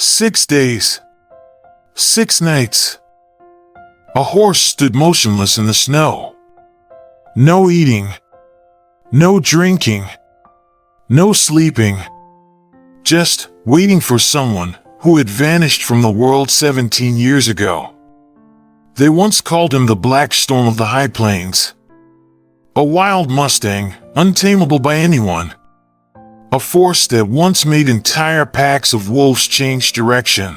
6 days, 6 nights. A horse stood motionless in the snow. No eating, no drinking, no sleeping. Just waiting for someone who had vanished from the world 17 years ago. They once called him the Black Storm of the High Plains. A wild Mustang, untamable by anyone. A force that once made entire packs of wolves change direction.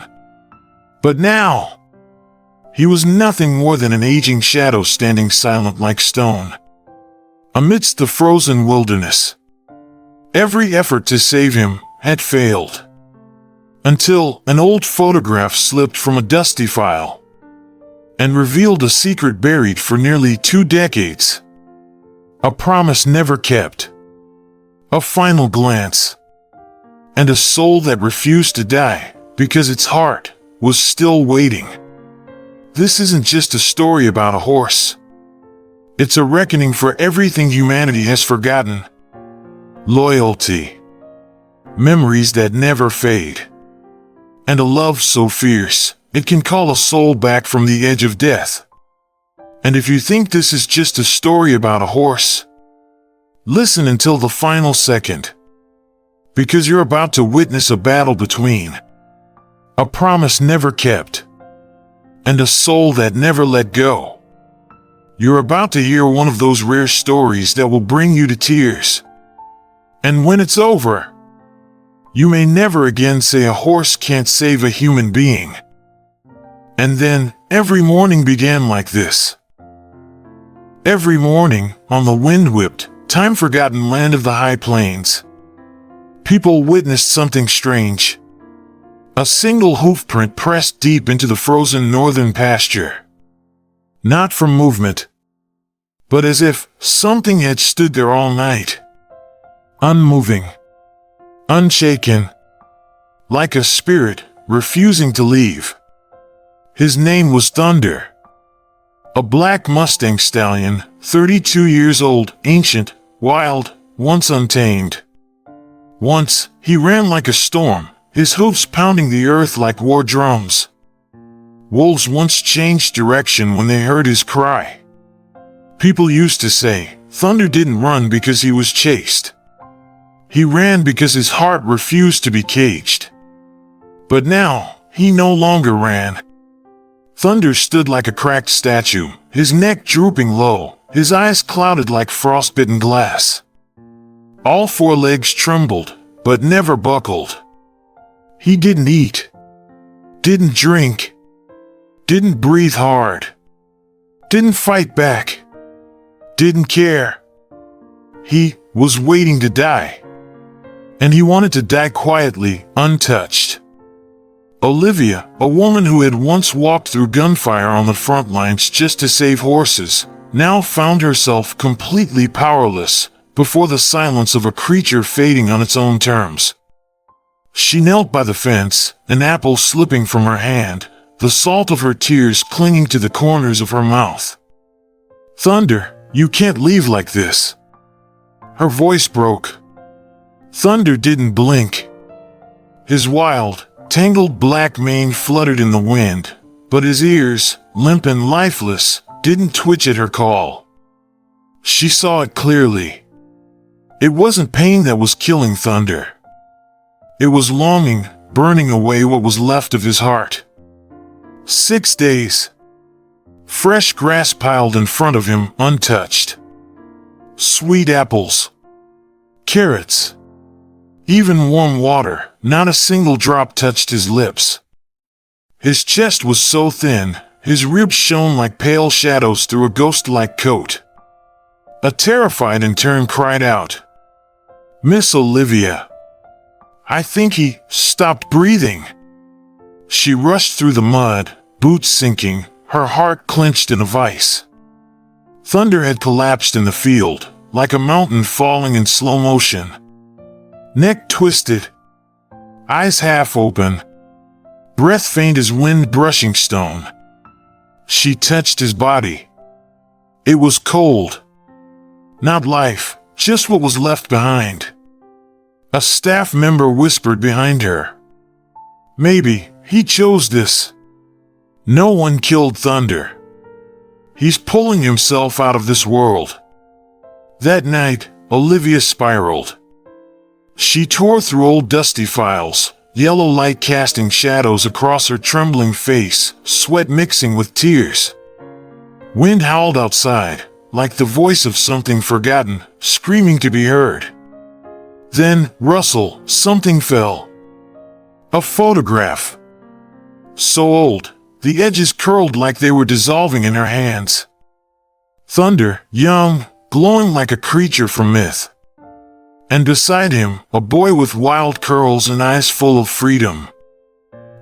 But now, he was nothing more than an aging shadow standing silent like stone. Amidst the frozen wilderness, every effort to save him had failed. Until an old photograph slipped from a dusty file and revealed a secret buried for nearly 2 decades. A promise never kept. A final glance. And a soul that refused to die because its heart was still waiting. This isn't just a story about a horse. It's a reckoning for everything humanity has forgotten. Loyalty. Memories that never fade. And a love so fierce, it can call a soul back from the edge of death. And if you think this is just a story about a horse, listen until the final second. Because you're about to witness a battle between a promise never kept and a soul that never let go. You're about to hear one of those rare stories that will bring you to tears. And when it's over, you may never again say a horse can't save a human being. And then, every morning began like this. Every morning, on the wind-whipped, time-forgotten land of the high plains, people witnessed something strange. A single hoofprint pressed deep into the frozen northern pasture. Not from movement, but as if something had stood there all night. Unmoving. Unshaken, like a spirit refusing to leave. His name was Thunder. A black Mustang stallion, 32 years old, ancient, wild, once untamed. Once, he ran like a storm, his hoofs pounding the earth like war drums. Wolves once changed direction when they heard his cry. People used to say, Thunder didn't run because he was chased. He ran because his heart refused to be caged. But now, he no longer ran. Thunder stood like a cracked statue, his neck drooping low, his eyes clouded like frostbitten glass. All 4 legs trembled, but never buckled. He didn't eat, didn't drink, didn't breathe hard, didn't fight back, didn't care. He was waiting to die. And he wanted to die quietly, untouched. Olivia, a woman who had once walked through gunfire on the front lines just to save horses, now found herself completely powerless before the silence of a creature fading on its own terms. She knelt by the fence, an apple slipping from her hand, the salt of her tears clinging to the corners of her mouth. Thunder, you can't leave like this. Her voice broke. Thunder didn't blink. His wild, tangled black mane fluttered in the wind, but his ears, limp and lifeless, didn't twitch at her call. She saw it clearly. It wasn't pain that was killing Thunder. It was longing, burning away what was left of his heart. 6 days. Fresh grass piled in front of him, untouched. Sweet apples. Carrots. Even warm water, not a single drop touched his lips. His chest was so thin, his ribs shone like pale shadows through a ghost-like coat. A terrified intern cried out, "Miss Olivia." I think he stopped breathing. She rushed through the mud, boots sinking, her heart clenched in a vice. Thunder had collapsed in the field, like a mountain falling in slow motion. Neck twisted, eyes half open, breath faint as wind brushing stone. She touched his body. It was cold. Not life, just what was left behind. A staff member whispered behind her, Maybe he chose this. No one killed Thunder. He's pulling himself out of this world. That night, Olivia spiraled. She tore through old dusty files, yellow light casting shadows across her trembling face, sweat mixing with tears. Wind howled outside, like the voice of something forgotten, screaming to be heard. Then, rustle, something fell. A photograph. So old, the edges curled like they were dissolving in her hands. Thunder, young, glowing like a creature from myth. And beside him, a boy with wild curls and eyes full of freedom.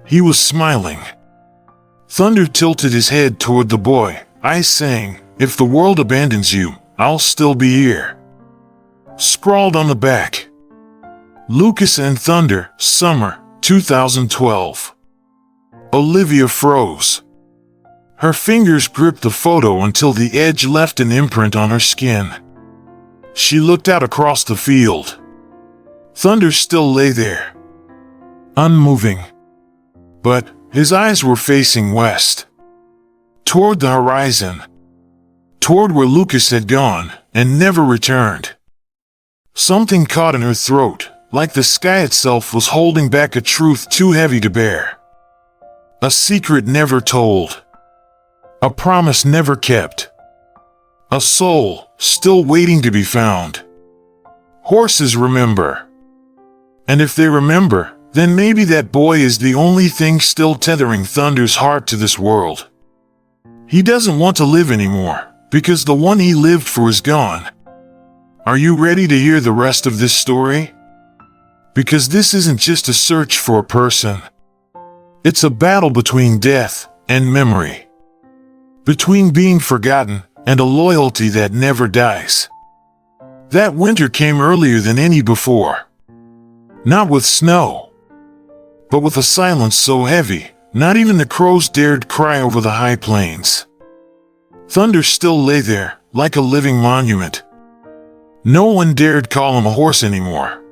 He was smiling. Thunder tilted his head toward the boy, eyes saying, "If the world abandons you, I'll still be here." Scrawled on the back, Lucas and Thunder, Summer, 2012. Olivia froze. Her fingers gripped the photo until the edge left an imprint on her skin. She looked out across the field. Thunder still lay there, unmoving. But his eyes were facing west, toward the horizon, toward where Lucas had gone and never returned. Something caught in her throat, like the sky itself was holding back a truth too heavy to bear. A secret never told. A promise never kept. A soul still waiting to be found. Horses remember. And if they remember, then maybe that boy is the only thing still tethering Thunder's heart to this world. He doesn't want to live anymore, because the one he lived for is gone. Are you ready to hear the rest of this story? Because this isn't just a search for a person. It's a battle between death and memory. Between being forgotten and a loyalty that never dies. That winter came earlier than any before. Not with snow, but with a silence so heavy, not even the crows dared cry over the high plains. Thunder still lay there, like a living monument. No one dared call him a horse anymore.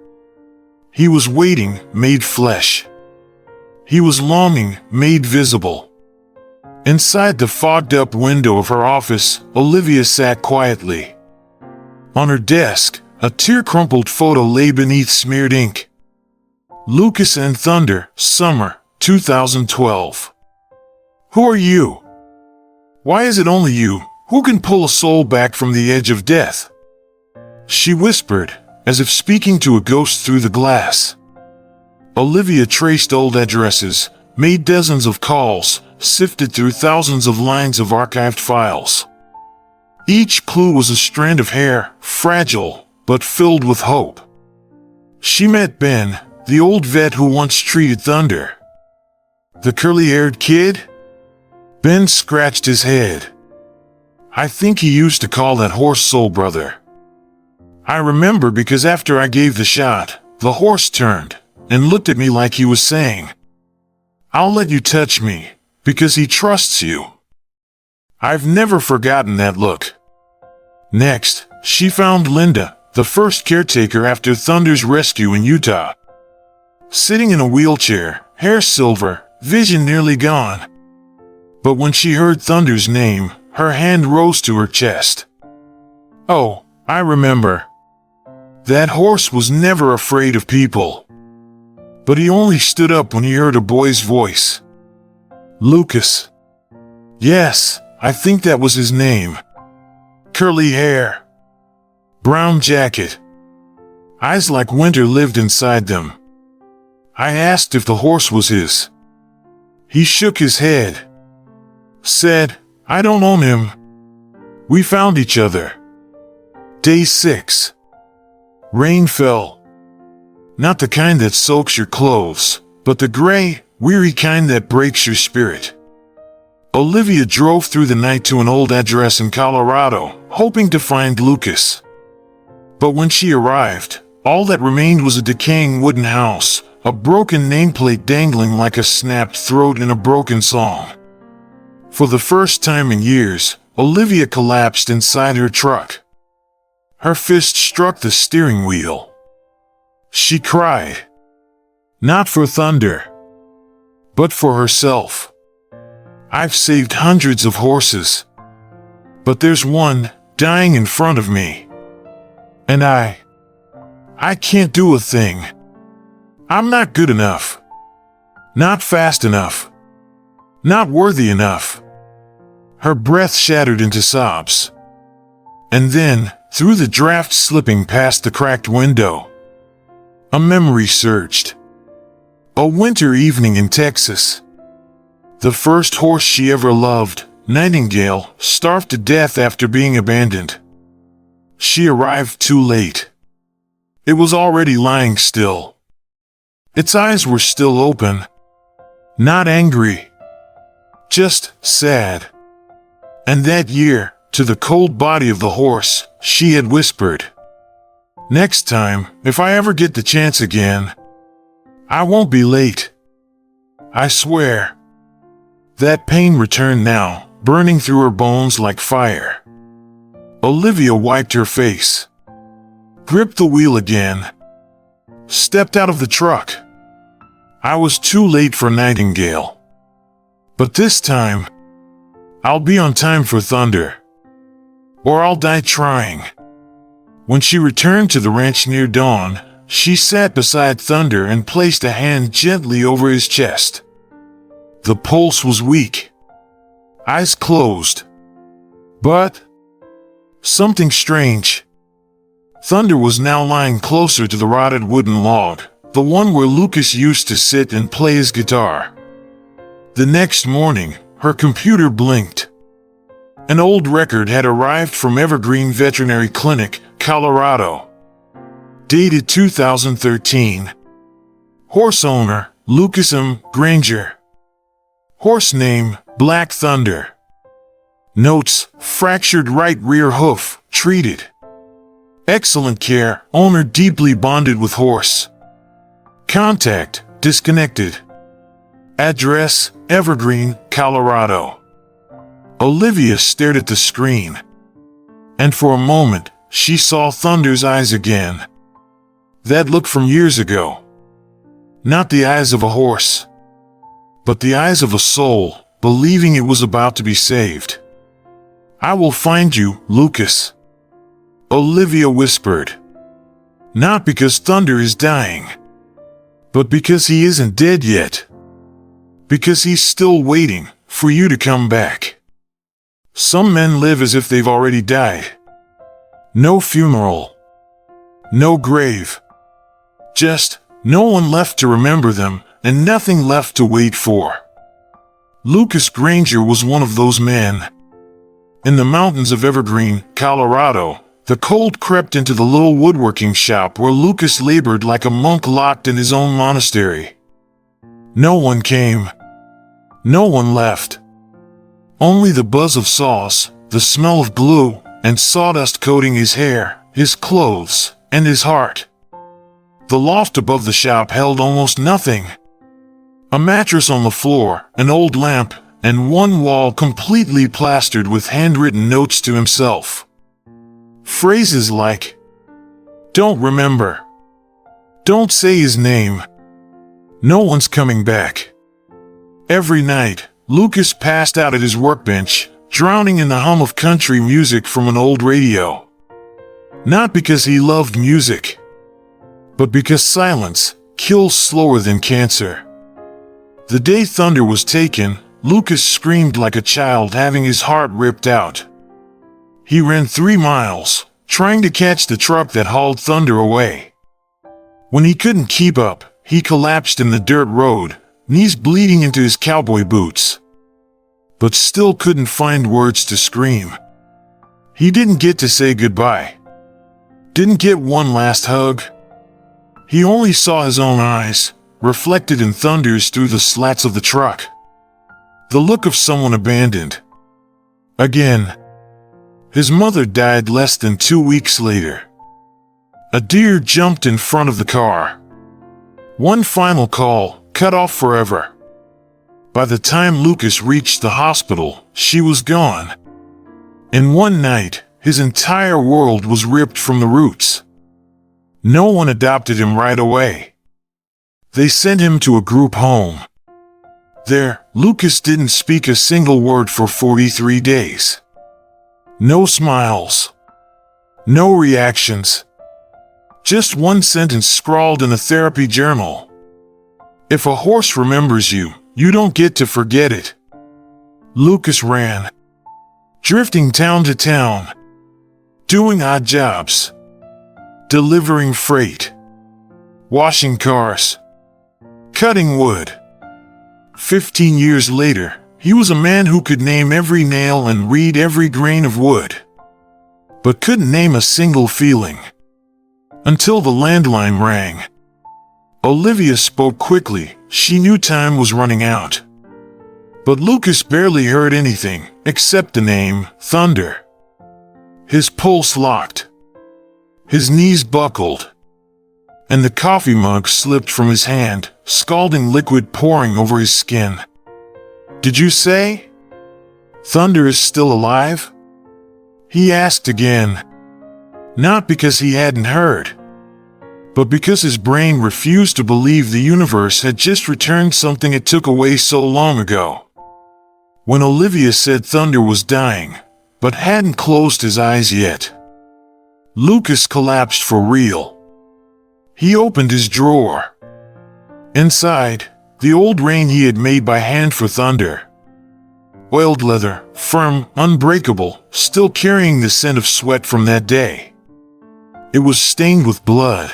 He was waiting, made flesh. He was longing, made visible. Inside the fogged-up window of her office, Olivia sat quietly. On her desk, a tear-crumpled photo lay beneath smeared ink. Lucas and Thunder, Summer, 2012. Who are you? Why is it only you who can pull a soul back from the edge of death? She whispered, as if speaking to a ghost through the glass. Olivia traced old addresses, made dozens of calls, sifted through thousands of lines of archived files. Each clue was a strand of hair, fragile, but filled with hope. She met Ben, the old vet who once treated Thunder. The curly-haired kid? Ben scratched his head. I think he used to call that horse soul brother. I remember because after I gave the shot, the horse turned and looked at me like he was saying, "I'll let you touch me, because he trusts you." I've never forgotten that look. Next, she found Linda, the first caretaker after Thunder's rescue in Utah. Sitting in a wheelchair, hair silver, vision nearly gone. But when she heard Thunder's name, her hand rose to her chest. Oh, I remember. That horse was never afraid of people. But he only stood up when he heard a boy's voice. Lucas. Yes, I think that was his name. Curly hair. Brown jacket. Eyes like winter lived inside them. I asked if the horse was his. He shook his head. Said, I don't own him. We found each other. Day 6. Rain fell. Not the kind that soaks your clothes, but the gray, weary kind that breaks your spirit. Olivia drove through the night to an old address in Colorado, hoping to find Lucas. But when she arrived, all that remained was a decaying wooden house, a broken nameplate dangling like a snapped throat in a broken song. For the first time in years, Olivia collapsed inside her truck. Her fist struck the steering wheel. She cried. Not for Thunder. but for herself. I've saved hundreds of horses, but there's one dying in front of me. And I can't do a thing. I'm not good enough. Not fast enough. Not worthy enough. Her breath shattered into sobs. And then, through the draft slipping past the cracked window, a memory surged. A winter evening in Texas. The first horse she ever loved, Nightingale, starved to death after being abandoned. She arrived too late. It was already lying still. Its eyes were still open. Not angry. Just sad. And that year, to the cold body of the horse, she had whispered, "Next time, if I ever get the chance again, I won't be late. I swear." That pain returned now, burning through her bones like fire. Olivia wiped her face, gripped the wheel again, stepped out of the truck. I was too late for Nightingale. But this time, I'll be on time for Thunder. Or I'll die trying. When she returned to the ranch near dawn, she sat beside Thunder and placed a hand gently over his chest. The pulse was weak. Eyes closed. But something strange. Thunder was now lying closer to the rotted wooden log, the one where Lucas used to sit and play his guitar. The next morning, her computer blinked. An old record had arrived from Evergreen Veterinary Clinic, Colorado. Dated 2013. Horse owner, Lucas M. Granger. Horse name, Black Thunder. Notes, fractured right rear hoof, treated. Excellent care, owner deeply bonded with horse. Contact, disconnected. Address, Evergreen, Colorado. Olivia stared at the screen. And for a moment, she saw Thunder's eyes again. That look from years ago. Not the eyes of a horse, but the eyes of a soul, believing it was about to be saved. "I will find you, Lucas," Olivia whispered. "Not because Thunder is dying, but because he isn't dead yet. Because he's still waiting for you to come back. Some men live as if they've already died. No funeral. No grave. Just no one left to remember them and nothing left to wait for." Lucas Granger was one of those men. In the mountains of Evergreen, Colorado, the cold crept into the little woodworking shop where Lucas labored like a monk locked in his own monastery. No one came. No one left. Only the buzz of sauce, the smell of glue, and sawdust coating his hair, his clothes, and his heart. The loft above the shop held almost nothing. A mattress on the floor, an old lamp, and one wall completely plastered with handwritten notes to himself. Phrases like, "Don't remember. Don't say his name. No one's coming back." Every night, Lucas passed out at his workbench, drowning in the hum of country music from an old radio. Not because he loved music, but because silence kills slower than cancer. The day Thunder was taken, Lucas screamed like a child having his heart ripped out. He ran 3 miles, trying to catch the truck that hauled Thunder away. When he couldn't keep up, he collapsed in the dirt road, knees bleeding into his cowboy boots. But still couldn't find words to scream. He didn't get to say goodbye. Didn't get one last hug. He only saw his own eyes, reflected in Thunder's through the slats of the truck. The look of someone abandoned. Again. His mother died less than 2 weeks later. A deer jumped in front of the car. One final call, cut off forever. By the time Lucas reached the hospital, she was gone. In one night, his entire world was ripped from the roots. No one adopted him right away. They sent him to a group home. There, Lucas didn't speak a single word for 43 days. No smiles. No reactions. Just one sentence scrawled in a therapy journal. If a horse remembers you, you don't get to forget it. Lucas ran, drifting town to town, doing odd jobs, delivering freight, washing cars, cutting wood. 15 years later, he was a man who could name every nail and read every grain of wood, but couldn't name a single feeling. Until the landline rang. Olivia spoke quickly. She knew time was running out. But Lucas barely heard anything except the name, Thunder. His pulse locked. His knees buckled. And the coffee mug slipped from his hand, scalding liquid pouring over his skin. "Did you say Thunder is still alive?" he asked again. Not because he hadn't heard, but because his brain refused to believe the universe had just returned something it took away so long ago. When Olivia said Thunder was dying, but hadn't closed his eyes yet, Lucas collapsed for real. He opened his drawer. Inside, the old rein he had made by hand for Thunder. Oiled leather, firm, unbreakable, still carrying the scent of sweat from that day. It was stained with blood.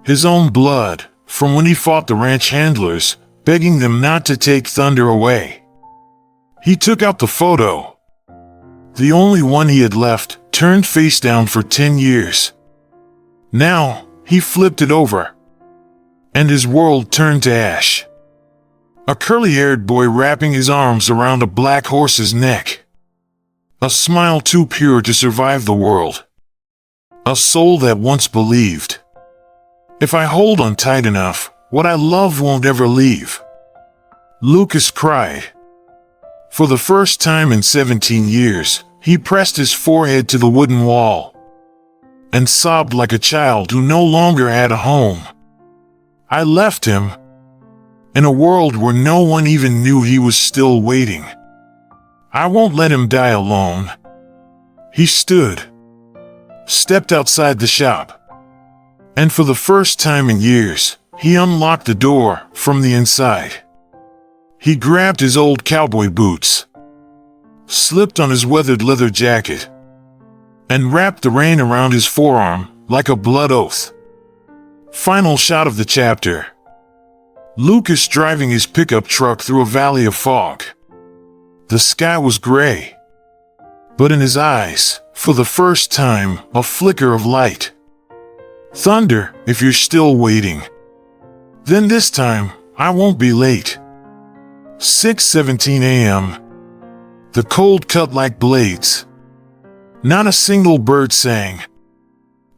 His own blood, from when he fought the ranch handlers, begging them not to take Thunder away. He took out the photo. The only one he had left, turned face down for 10 years. Now, he flipped it over, and his world turned to ash. A curly-haired boy wrapping his arms around a black horse's neck. A smile too pure to survive the world. A soul that once believed, if I hold on tight enough, what I love won't ever leave. Lucas cried. For the first time in 17 years, he pressed his forehead to the wooden wall and sobbed like a child who no longer had a home. I left him in a world where no one even knew he was still waiting. I won't let him die alone. He stood, stepped outside the shop, and for the first time in years, he unlocked the door from the inside. He grabbed his old cowboy boots, slipped on his weathered leather jacket, and wrapped the rein around his forearm like a blood oath. Final shot of the chapter. Lucas driving his pickup truck through a valley of fog. The sky was gray, but in his eyes, for the first time, a flicker of light. Thunder, if you're still waiting, then this time, I won't be late. 6:17 a.m. The cold cut like blades. Not a single bird sang.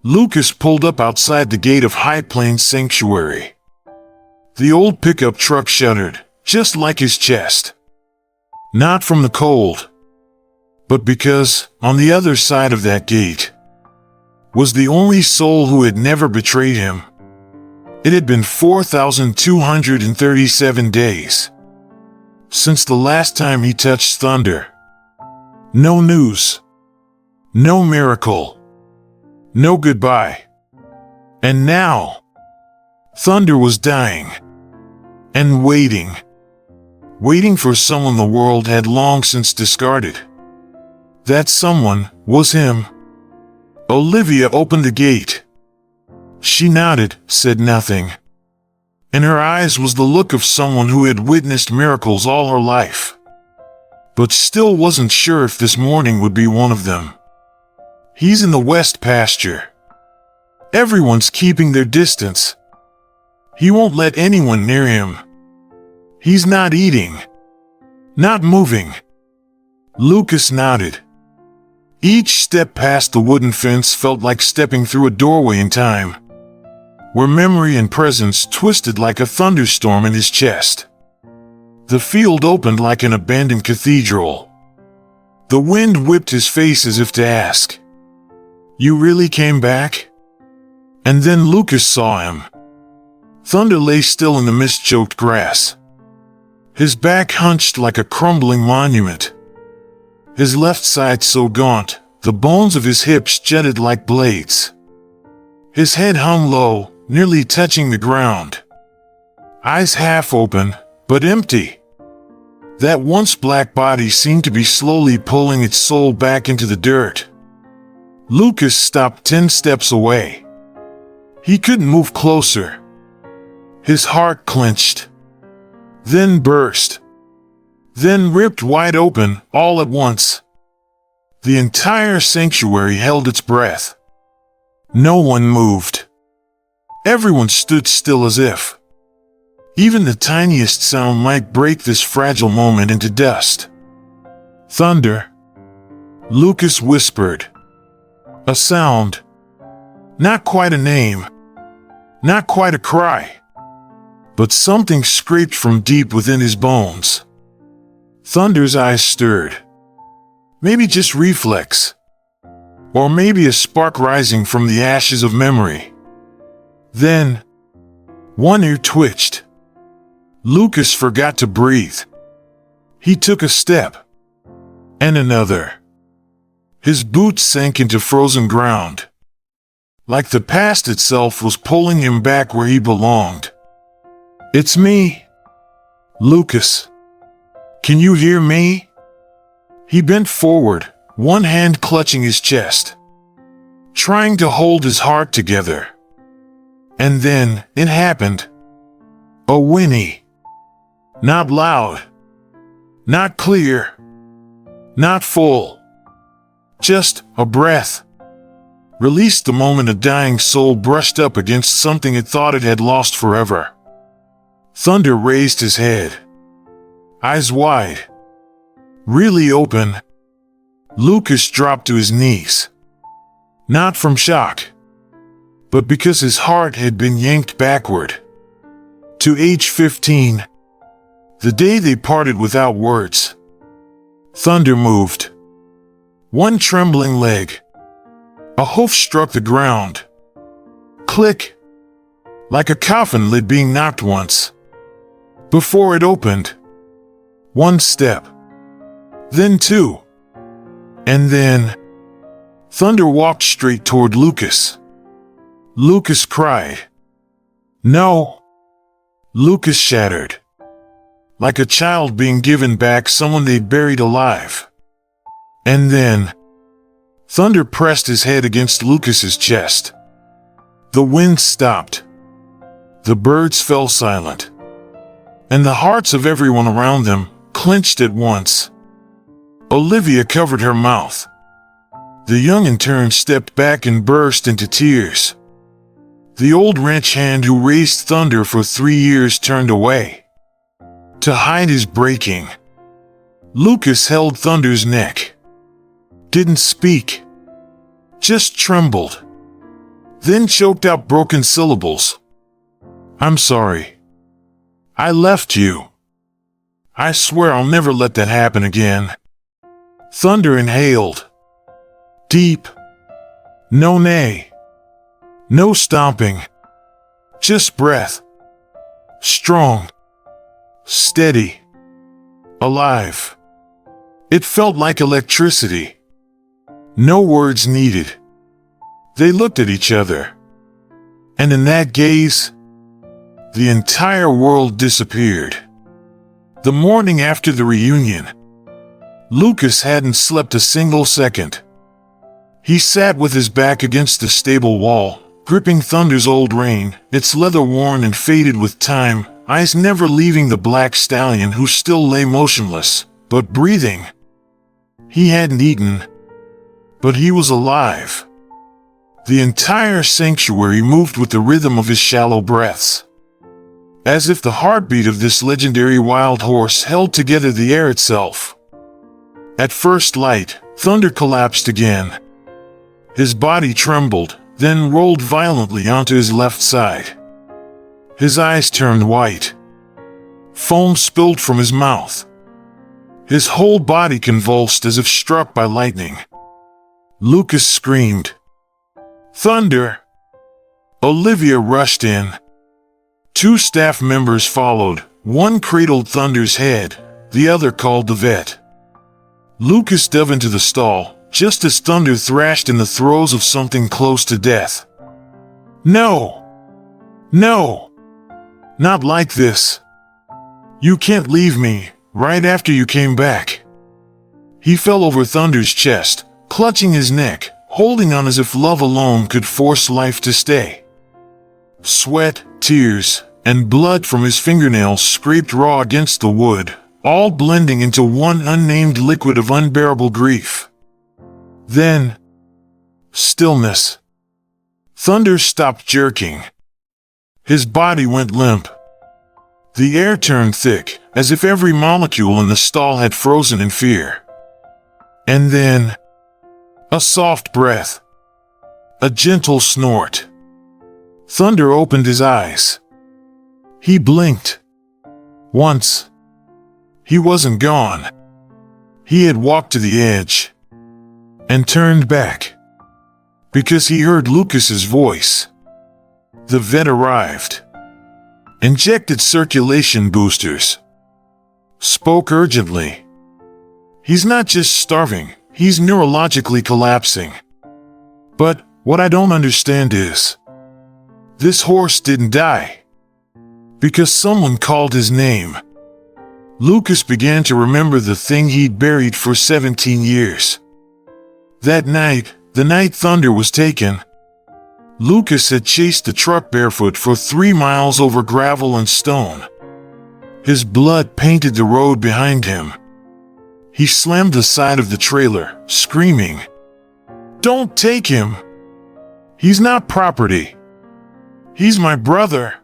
Lucas pulled up outside the gate of High Plains Sanctuary. The old pickup truck shuddered, just like his chest. Not from the cold, but because, on the other side of that gate, was the only soul who had never betrayed him. It had been 4,237 days since the last time he touched Thunder. No news. No miracle. No goodbye. And now, Thunder was dying. And waiting. Waiting for someone the world had long since discarded. That someone was him. Olivia opened the gate. She nodded, said nothing. In her eyes was the look of someone who had witnessed miracles all her life, but still wasn't sure if this morning would be one of them. He's in the west pasture. Everyone's keeping their distance. He won't let anyone near him. He's not eating. Not moving. Lucas nodded. Each step past the wooden fence felt like stepping through a doorway in time, where memory and presence twisted like a thunderstorm in his chest. The field opened like an abandoned cathedral. The wind whipped his face as if to ask, "You really came back?" And then Lucas saw him. Thunder lay still in the mist-choked grass. His back hunched like a crumbling monument. His left side so gaunt, the bones of his hips jutted like blades. His head hung low, nearly touching the ground. Eyes half open, but empty. That once black body seemed to be slowly pulling its soul back into the dirt. Lucas stopped 10 steps away. He couldn't move closer. His heart clenched. Then burst. Then ripped wide open, all at once. The entire sanctuary held its breath. No one moved. Everyone stood still as if even the tiniest sound might break this fragile moment into dust. Thunder, Lucas whispered. A sound. Not quite a name. Not quite a cry. But something scraped from deep within his bones. Thunder's eyes stirred. Maybe just reflex. Or maybe a spark rising from the ashes of memory. Then, one ear twitched. Lucas forgot to breathe. He took a step. And another. His boots sank into frozen ground. Like the past itself was pulling him back where he belonged. It's me. Lucas. Can you hear me? He bent forward, one hand clutching his chest, trying to hold his heart together. And then, it happened. A whinny. Not loud. Not clear. Not full. Just a breath. Released the moment a dying soul brushed up against something it thought it had lost forever. Thunder raised his head. Eyes wide. Really open. Lucas dropped to his knees. Not from shock, but because his heart had been yanked backward. To age 15. The day they parted without words. Thunder moved. One trembling leg. A hoof struck the ground. Click. Like a coffin lid being knocked once. Before it opened. One step. Then two. And then, Thunder walked straight toward Lucas. Lucas cried. No. Lucas shattered. Like a child being given back someone they'd buried alive. And then, Thunder pressed his head against Lucas's chest. The wind stopped. The birds fell silent. And the hearts of everyone around them clenched at once. Olivia covered her mouth. The young intern stepped back and burst into tears. The old ranch hand who raised Thunder for 3 years turned away. To hide his breaking. Lucas held Thunder's neck. Didn't speak. Just trembled. Then choked out broken syllables. I'm sorry. I left you. I swear I'll never let that happen again. Thunder inhaled. Deep. No neigh. No stomping. Just breath. Strong. Steady. Alive. It felt like electricity. No words needed. They looked at each other. And in that gaze, the entire world disappeared. The morning after the reunion, Lucas hadn't slept a single second. He sat with his back against the stable wall, gripping Thunder's old rein, its leather worn and faded with time, eyes never leaving the black stallion who still lay motionless, but breathing. He hadn't eaten, but he was alive. The entire sanctuary moved with the rhythm of his shallow breaths. As if the heartbeat of this legendary wild horse held together the air itself. At first light, Thunder collapsed again. His body trembled, then rolled violently onto his left side. His eyes turned white. Foam spilled from his mouth. His whole body convulsed as if struck by lightning. Lucas screamed. Thunder! Olivia rushed in. 2 staff members followed, One cradled Thunder's head, the other called the vet. Lucas dove into the stall, just as Thunder thrashed in the throes of something close to death. No! No! Not like this. You can't leave me, right after you came back. He fell over Thunder's chest, clutching his neck, holding on as if love alone could force life to stay. Sweat, tears, and blood from his fingernails scraped raw against the wood, all blending into one unnamed liquid of unbearable grief. Then, stillness. Thunder stopped jerking. His body went limp. The air turned thick, as if every molecule in the stall had frozen in fear. And then, a soft breath. A gentle snort. Thunder opened his eyes. He blinked. Once. He wasn't gone. He had walked to the edge. And turned back. Because he heard Lucas's voice. The vet arrived. Injected circulation boosters. Spoke urgently. He's not just starving, he's neurologically collapsing. But what I don't understand is, this horse didn't die. Because someone called his name. Lucas began to remember the thing he'd buried for 17 years. That night, the night Thunder was taken, Lucas had chased the truck barefoot for 3 miles over gravel and stone. His blood painted the road behind him. He slammed the side of the trailer, screaming, "Don't take him! He's not property! He's my brother!"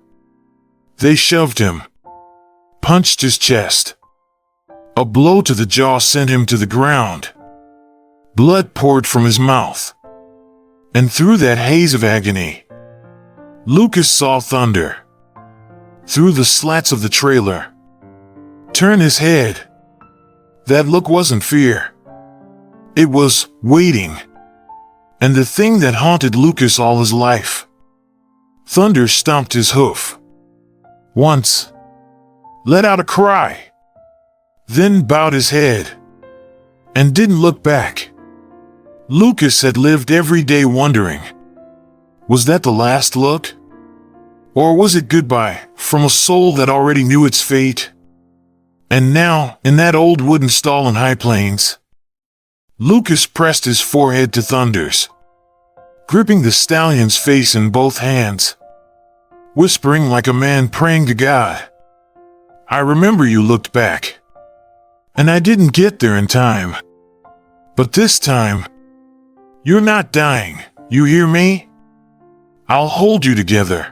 They shoved him, punched his chest. A blow to the jaw sent him to the ground. Blood poured from his mouth. And through that haze of agony, Lucas saw Thunder, through the slats of the trailer, turn his head. That look wasn't fear. It was waiting. And the thing that haunted Lucas all his life. Thunder stomped his hoof. Once. Let out a cry. Then bowed his head. And didn't look back. Lucas had lived every day wondering, was that the last look? Or was it goodbye from a soul that already knew its fate? And now, in that old wooden stall in High Plains, Lucas pressed his forehead to Thunder's, gripping the stallion's face in both hands, whispering like a man praying to God, "I remember you looked back, and I didn't get there in time. But this time, you're not dying, you hear me? I'll hold you together.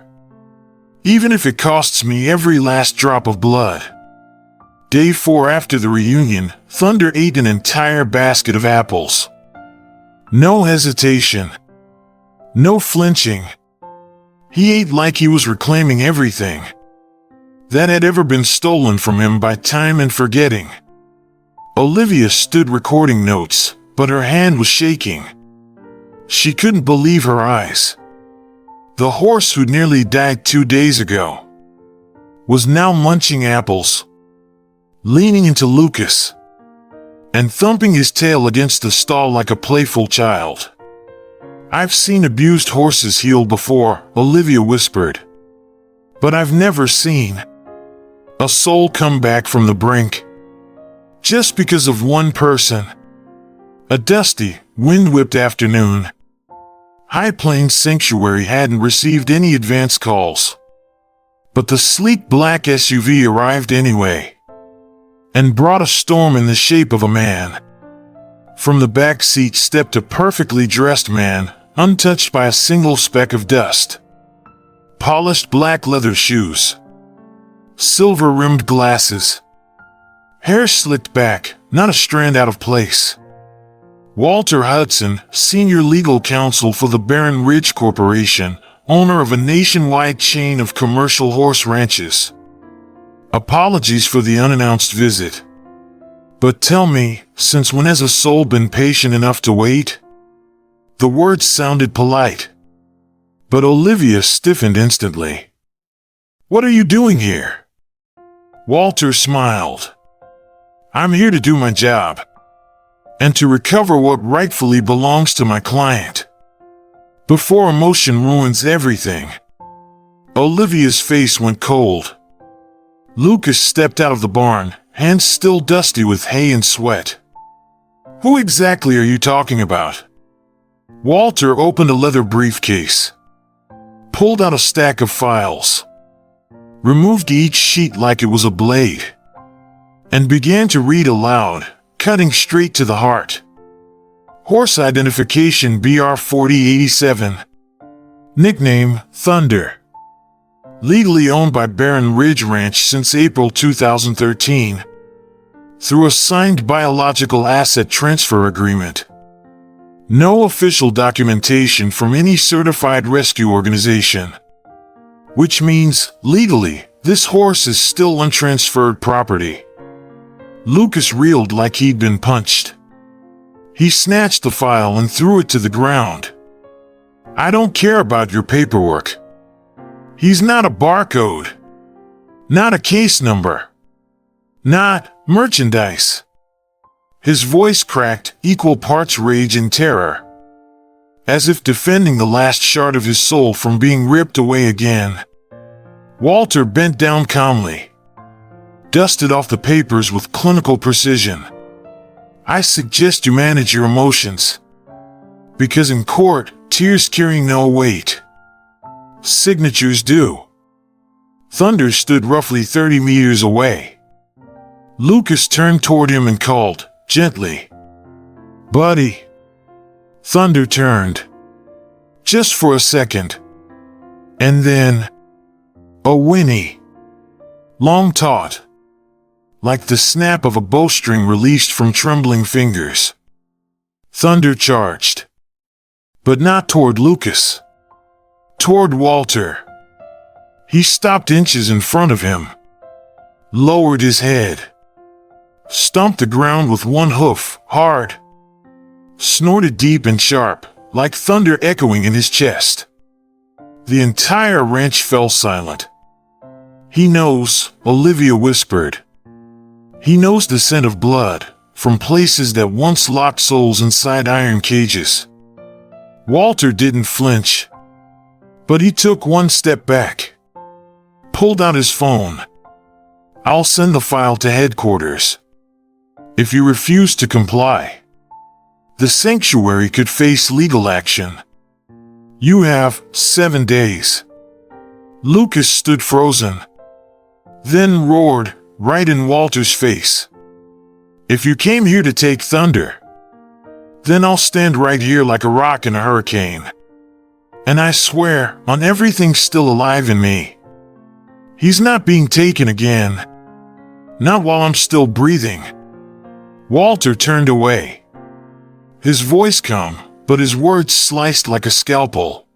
Even if it costs me every last drop of blood." Day 4 after the reunion, Thunder ate an entire basket of apples. No hesitation. No flinching. He ate like he was reclaiming everything that had ever been stolen from him by time and forgetting. Olivia stood recording notes, but her hand was shaking. She couldn't believe her eyes. The horse who nearly died 2 days ago was now munching apples, leaning into Lucas, and thumping his tail against the stall like a playful child. "I've seen abused horses heal before," Olivia whispered. "But I've never seen a soul come back from the brink. Just because of one person." A dusty, wind-whipped afternoon. High Plains Sanctuary hadn't received any advance calls. But the sleek black SUV arrived anyway, and brought a storm in the shape of a man. From the back seat stepped a perfectly dressed man, untouched by a single speck of dust. Polished black leather shoes. Silver-rimmed glasses. Hair slicked back, not a strand out of place. Walter Hudson, senior legal counsel for the Barren Ridge Corporation, owner of a nationwide chain of commercial horse ranches. Apologies for the unannounced visit. But tell me, since when has a soul been patient enough to wait? The words sounded polite. But Olivia stiffened instantly. "What are you doing here? Walter smiled. I'm here to do my job, and to recover what rightfully belongs to my client, before emotion ruins everything. Olivia's face went cold. Lucas stepped out of the barn, hands still dusty with hay and sweat. Who exactly are you talking about? Walter opened a leather briefcase, pulled out a stack of files, removed each sheet like it was a blade, and began to read aloud, cutting straight to the heart. Horse identification BR 4087. Nickname, Thunder. Legally owned by Barren Ridge Ranch since April 2013. Through a signed biological asset transfer agreement. No official documentation from any certified rescue organization. Which means, legally, this horse is still untransferred property. Lucas reeled like he'd been punched. He snatched the file and threw it to the ground. I don't care about your paperwork. He's not a barcode. Not a case number. Not merchandise. His voice cracked, equal parts rage and terror. As if defending the last shard of his soul from being ripped away again. Walter bent down calmly, dusted off the papers with clinical precision. I suggest you manage your emotions, because in court, tears carry no weight. Signatures do. Thunder stood roughly 30 meters away. Lucas turned toward him and called, gently, Buddy. Thunder turned. Just for a second. And then, a whinny. Long taut. Like the snap of a bowstring released from trembling fingers. Thunder charged. But not toward Lucas. Toward Walter. He stopped inches in front of him. Lowered his head. Stomped the ground with one hoof, hard. Snorted deep and sharp, like thunder echoing in his chest. The entire ranch fell silent. He knows, Olivia whispered. He knows the scent of blood, from places that once locked souls inside iron cages. Walter didn't flinch. But he took one step back. Pulled out his phone. I'll send the file to headquarters. If you refuse to comply, the sanctuary could face legal action. You have 7 days. Lucas stood frozen. Then roared, right in Walter's face. If you came here to take Thunder, then I'll stand right here like a rock in a hurricane. And I swear, on everything still alive in me, he's not being taken again. Not while I'm still breathing. Walter turned away. His voice calm, but his words sliced like a scalpel.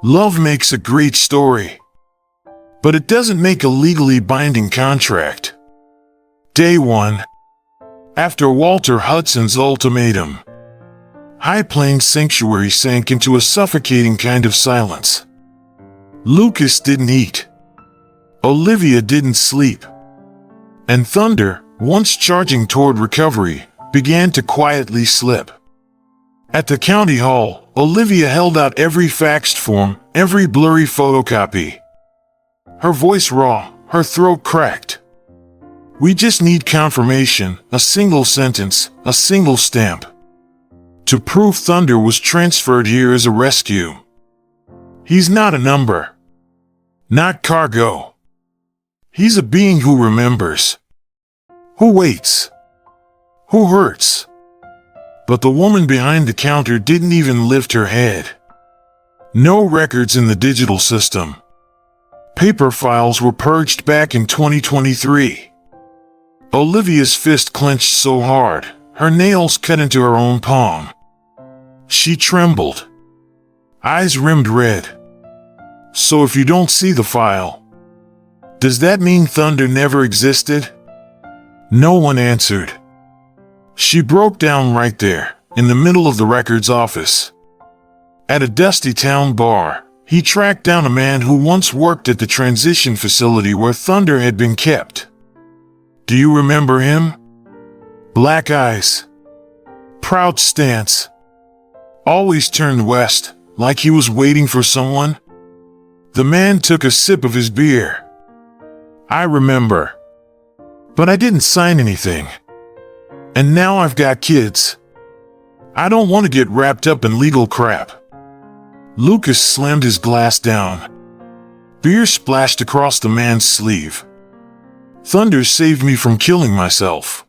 Love makes a great story, but it doesn't make a legally binding contract. Day 1. After Walter Hudson's ultimatum, High Plains Sanctuary sank into a suffocating kind of silence. Lucas didn't eat. Olivia didn't sleep. And Thunder, once charging toward recovery, began to quietly slip. At the county hall, Olivia held out every faxed form, every blurry photocopy. Her voice raw, her throat cracked. We just need confirmation, a single sentence, a single stamp. To prove Thunder was transferred here as a rescue. He's not a number. Not cargo. He's a being who remembers. Who waits. Who hurts. But the woman behind the counter didn't even lift her head. No records in the digital system. Paper files were purged back in 2023. Olivia's fist clenched so hard, her nails cut into her own palm. She trembled. Eyes rimmed red. So if you don't see the file, does that mean Thunder never existed? No one answered. She broke down right there, in the middle of the records office. At a dusty town bar, he tracked down a man who once worked at the transition facility where Thunder had been kept. Do you remember him? Black eyes. Proud stance. Always turned west, like he was waiting for someone. The man took a sip of his beer. I remember. But I didn't sign anything. And now I've got kids. I don't want to get wrapped up in legal crap. Lucas slammed his glass down. Beer splashed across the man's sleeve. Thunder saved me from killing myself.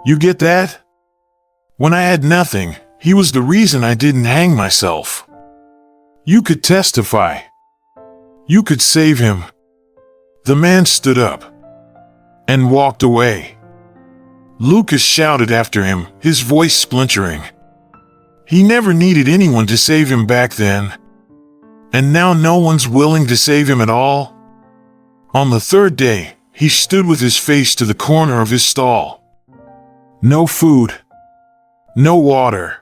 You get that? When I had nothing, he was the reason I didn't hang myself. You could testify. You could save him. The man stood up and walked away. Lucas shouted after him, his voice splintering. He never needed anyone to save him back then. And now no one's willing to save him at all? On the third day, he stood with his face to the corner of his stall. No food. No water.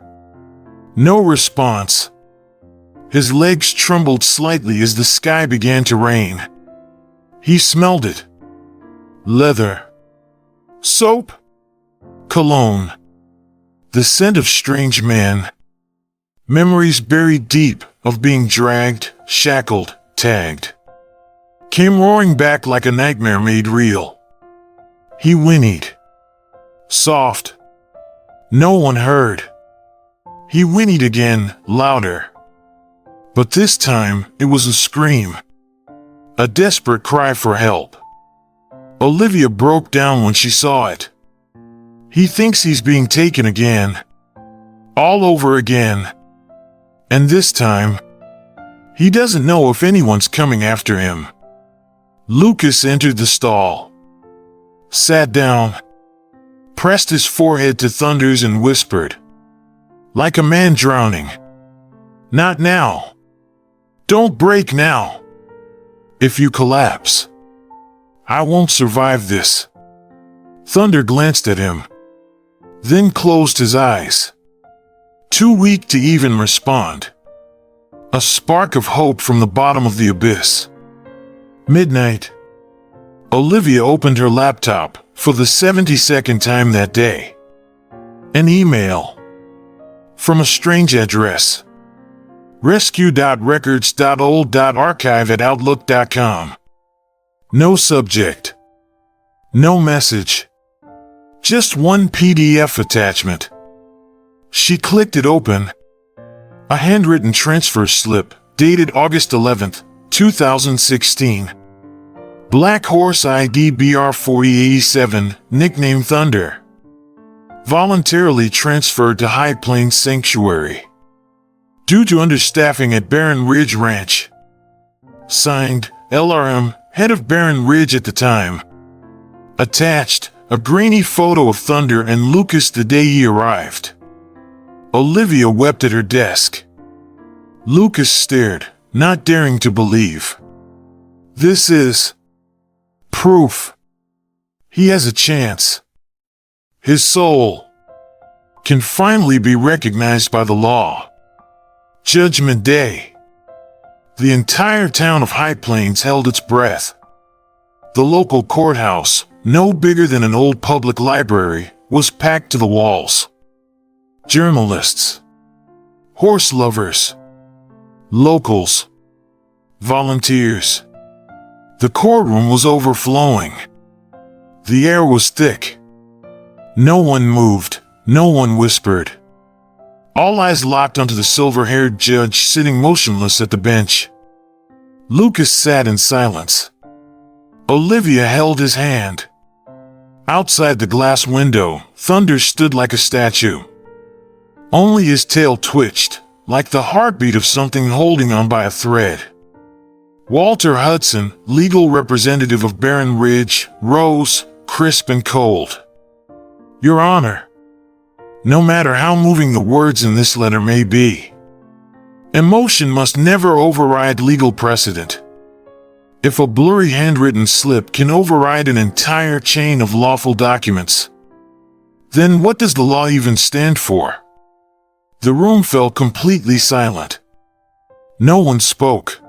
No response. His legs trembled slightly as the sky began to rain. He smelled it. Leather. Soap. Cologne. The scent of strange men. Memories buried deep of being dragged, shackled, tagged. Came roaring back like a nightmare made real. He whinnied. Soft. No one heard. He whinnied again, louder. But this time, it was a scream. A desperate cry for help. Olivia broke down when she saw it. He thinks he's being taken again. All over again. And this time, he doesn't know if anyone's coming after him. Lucas entered the stall. Sat down. Pressed his forehead to Thunder's and whispered. Like a man drowning. Not now. Don't break now. If you collapse, I won't survive this. Thunder glanced at him. Then closed his eyes. Too weak to even respond. A spark of hope from the bottom of the abyss. Midnight. Olivia opened her laptop for the 72nd time that day. An email. From a strange address. rescue.records.old.archive@outlook.com. No subject. No message. Just one PDF attachment. She clicked it open. A handwritten transfer slip, dated August 11th, 2016. Black Horse ID BR4087, nickname Thunder. Voluntarily transferred to High Plains Sanctuary. Due to understaffing at Barren Ridge Ranch. Signed, LRM, head of Barren Ridge at the time. Attached, a grainy photo of Thunder and Lucas the day he arrived. Olivia wept at her desk. Lucas stared, not daring to believe. This is proof. He has a chance. His soul can finally be recognized by the law. Judgment Day. The entire town of High Plains held its breath. The local courthouse, no bigger than an old public library, was packed to the walls. Journalists, horse lovers, locals, volunteers. The courtroom was overflowing. The air was thick. No one moved, no one whispered. All eyes locked onto the silver-haired judge sitting motionless at the bench. Lucas sat in silence. Olivia held his hand. Outside the glass window, Thunder stood like a statue. Only his tail twitched, like the heartbeat of something holding on by a thread. Walter Hudson, legal representative of Barren Ridge, rose, crisp and cold. Your Honor, no matter how moving the words in this letter may be, emotion must never override legal precedent. If a blurry handwritten slip can override an entire chain of lawful documents, then what does the law even stand for? The room fell completely silent. No one spoke.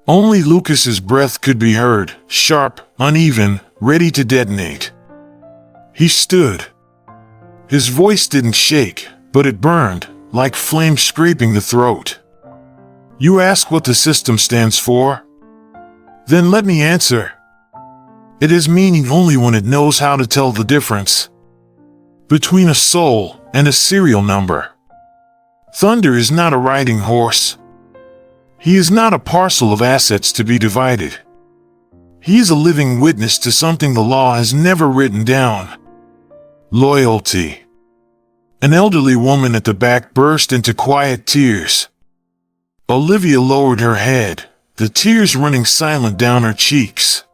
Only Lucas's breath could be heard, sharp, uneven, ready to detonate. He stood. His voice didn't shake, but it burned, like flame scraping the throat. You ask what the system stands for? Then let me answer. It has meaning only when it knows how to tell the difference between a soul and a serial number. Thunder is not a riding horse. He is not a parcel of assets to be divided. He is a living witness to something the law has never written down. Loyalty. An elderly woman at the back burst into quiet tears. Olivia lowered her head, the tears running silent down her cheeks.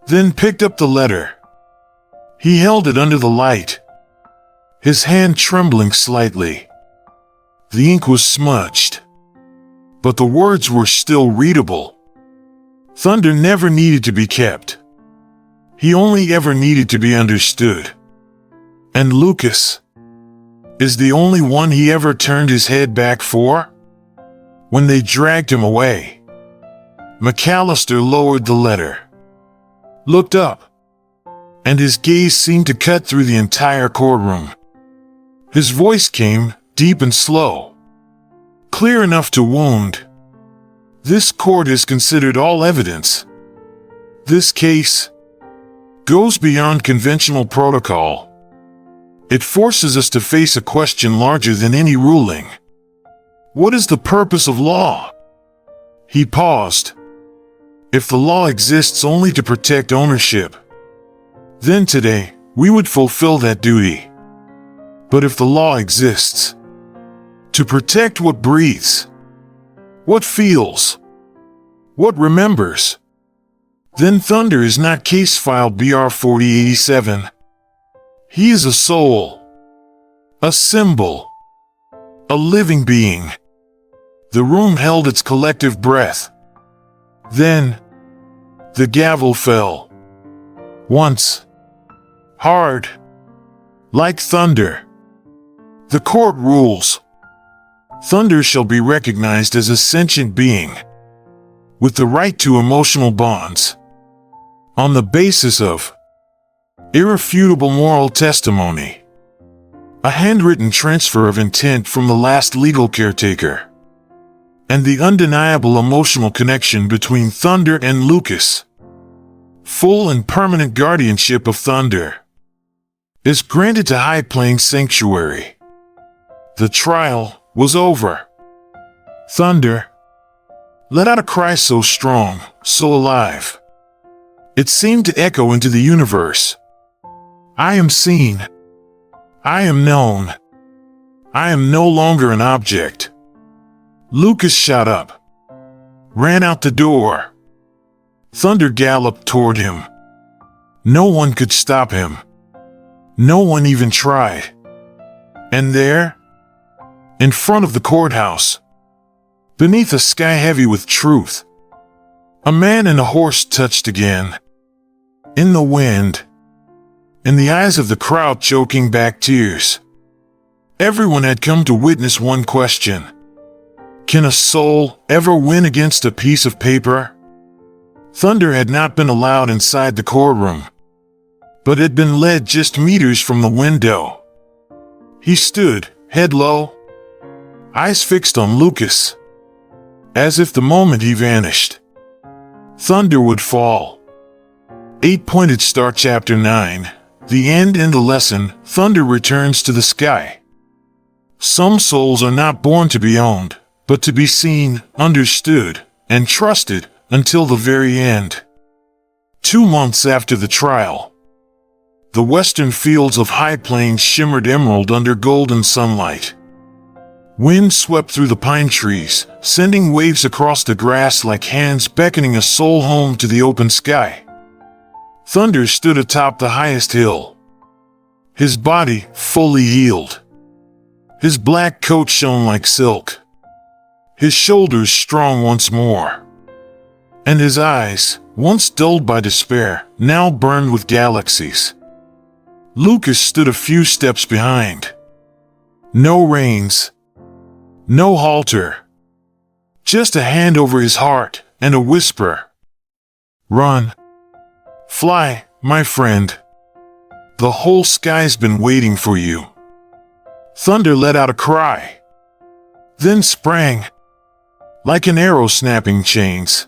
Then picked up the letter. He held it under the light, his hand trembling slightly. The ink was smudged, but the words were still readable. Thunder never needed to be kept. He only ever needed to be understood. And Lucas is the only one he ever turned his head back for? When they dragged him away, McAllister lowered the letter, looked up, and his gaze seemed to cut through the entire courtroom. His voice came, deep and slow, clear enough to wound. This court has considered all evidence. This case goes beyond conventional protocol. It forces us to face a question larger than any ruling. What is the purpose of law? He paused. If the law exists only to protect ownership, then today we would fulfill that duty. But if the law exists to protect what breathes, what feels, what remembers, then Thunder is not case file BR 4087. He is a soul, a symbol, a living being. The room held its collective breath. Then, the gavel fell. Once. Hard. Like thunder. The court rules. Thunder shall be recognized as a sentient being, with the right to emotional bonds, on the basis of irrefutable moral testimony, a handwritten transfer of intent from the last legal caretaker, and the undeniable emotional connection between Thunder and Lucas. Full and permanent guardianship of Thunder is granted to High Plains Sanctuary. The trial was over. Thunder let out a cry so strong, so alive. It seemed to echo into the universe. I am seen. I am known. I am no longer an object. Lucas shot up, ran out the door. Thunder galloped toward him. No one could stop him. No one even tried. And there, in front of the courthouse, beneath a sky heavy with truth, a man and a horse touched again. In the wind, in the eyes of the crowd choking back tears. Everyone had come to witness one question. Can a soul ever win against a piece of paper? Thunder had not been allowed inside the courtroom, but had been led just meters from the window. He stood, head low, eyes fixed on Lucas, as if the moment he vanished, Thunder would fall. 8-pointed star chapter 9. The end and the lesson. Thunder returns to the sky. Some souls are not born to be owned, but to be seen, understood, and trusted until the very end. 2 months after the trial, the western fields of High Plains shimmered emerald under golden sunlight. Wind swept through the pine trees, sending waves across the grass like hands beckoning a soul home to the open sky. Thunder stood atop the highest hill, his body fully healed. His black coat shone like silk, his shoulders strong once more, and his eyes, once dulled by despair, now burned with galaxies. Lucas stood a few steps behind. No reins, no halter, just a hand over his heart and a whisper. Run. Fly, my friend. The whole sky's been waiting for you." Thunder let out a cry, then sprang, like an arrow snapping chains.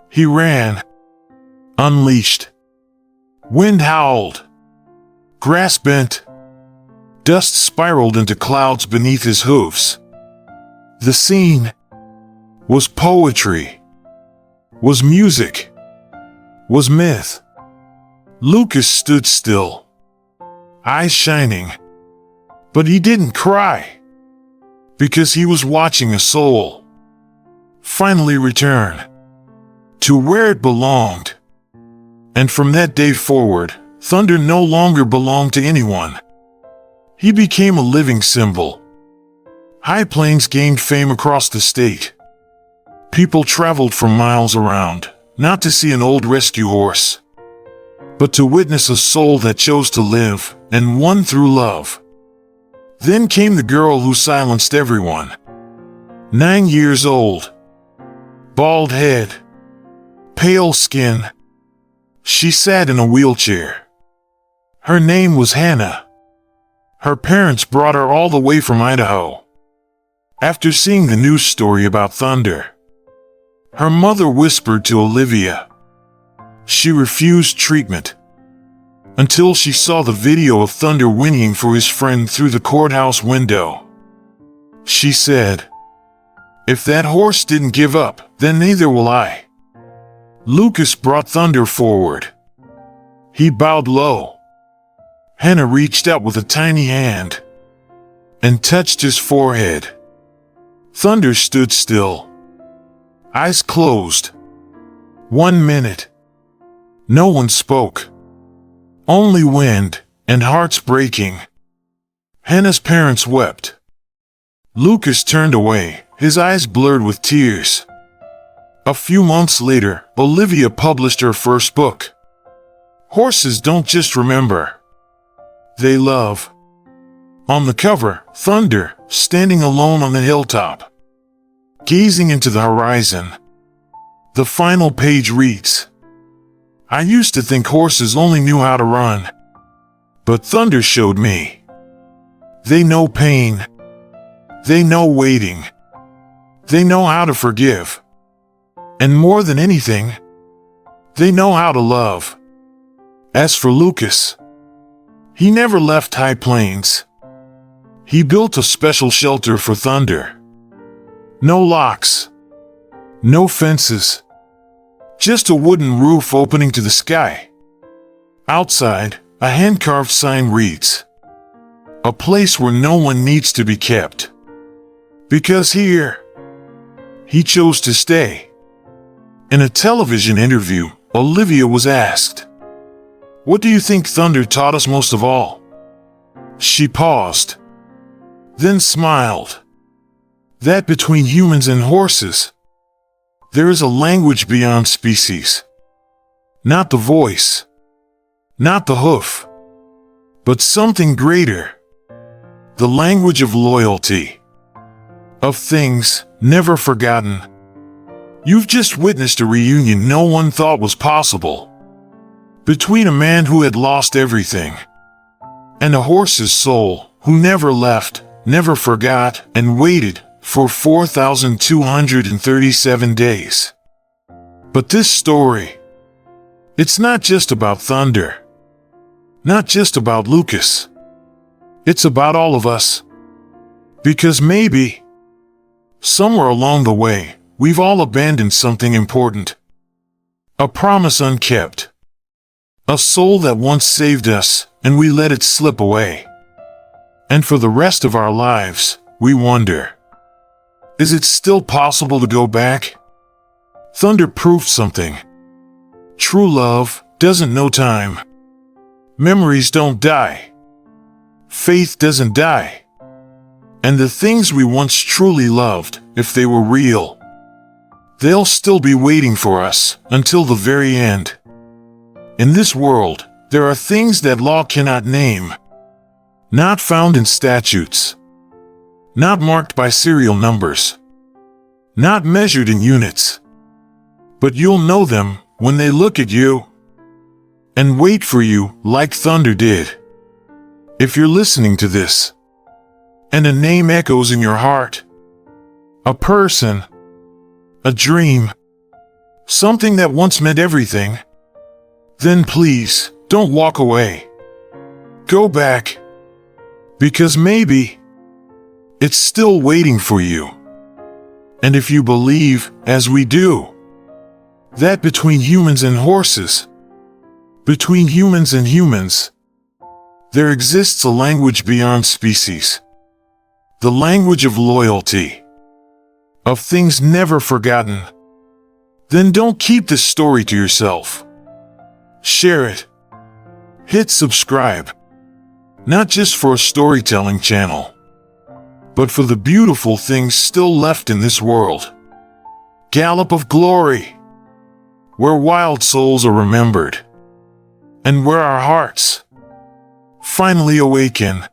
He ran, unleashed. Wind howled. Grass bent. Dust spiraled into clouds beneath his hoofs. The scene was poetry, was music, was myth. Lucas stood still, eyes shining, but he didn't cry, because he was watching a soul finally return to where it belonged. And from that day forward, thunder no longer belonged to anyone. He became a living symbol. High Plains gained fame across the state. People traveled from miles around, not to see an old rescue horse, but to witness a soul that chose to live and won through love. Then came the girl who silenced everyone. 9 years old. Bald head. Pale skin. She sat in a wheelchair. Her name was Hannah. Her parents brought her all the way from Idaho. After seeing the news story about thunder, her mother whispered to Olivia. She refused treatment until she saw the video of Thunder whinnying for his friend through the courthouse window. She said, "If that horse didn't give up, then neither will I." Lucas brought Thunder forward. He bowed low. Hannah reached out with a tiny hand and touched his forehead. Thunder stood still, eyes closed. 1 minute. No one spoke. Only wind and hearts breaking. Hannah's parents wept. Lucas turned away, his eyes blurred with tears. A few months later, Olivia published her first book. Horses don't just remember. They love. On the cover, Thunder, standing alone on the hilltop, gazing into the horizon. The final page reads, "I used to think horses only knew how to run, but Thunder showed me. They know pain. They know waiting. They know how to forgive. And more than anything, they know how to love." As for Lucas, he never left High Plains. He built a special shelter for Thunder. No locks. No fences. Just a wooden roof opening to the sky. Outside, a hand-carved sign reads, "A place where no one needs to be kept." Because here, he chose to stay. In a television interview, Olivia was asked, "What do you think Thunder taught us most of all?" She paused, then smiled. That between humans and horses, there is a language beyond species. Not the voice, not the hoof, but something greater. The language of loyalty, of things never forgotten. You've just witnessed a reunion no one thought was possible, between a man who had lost everything and a horse's soul who never left, never forgot, and waited for 4,237 days. But this story, it's not just about Thunder, not just about Lucas. It's about all of us. Because maybe, somewhere along the way, we've all abandoned something important. A promise unkept. A soul that once saved us, and we let it slip away. And for the rest of our lives, we wonder, is it still possible to go back? Thunder proved something. True love doesn't know time. Memories don't die. Faith doesn't die. And the things we once truly loved, if they were real, they'll still be waiting for us until the very end. In this world, there are things that law cannot name. Not found in statutes. Not marked by serial numbers. Not measured in units. But you'll know them when they look at you. and wait for you like thunder did. If you're listening to this, and a name echoes in your heart, a person, a dream, something that once meant everything, then please don't walk away. Go back, because maybe it's still waiting for you. And if you believe, as we do, that between humans and horses, between humans and humans, there exists a language beyond species, the language of loyalty, of things never forgotten, then don't keep this story to yourself. Share it. Hit subscribe, not just for a storytelling channel, but for the beautiful things still left in this world. Gallop of Glory, where wild souls are remembered, and where our hearts finally awaken.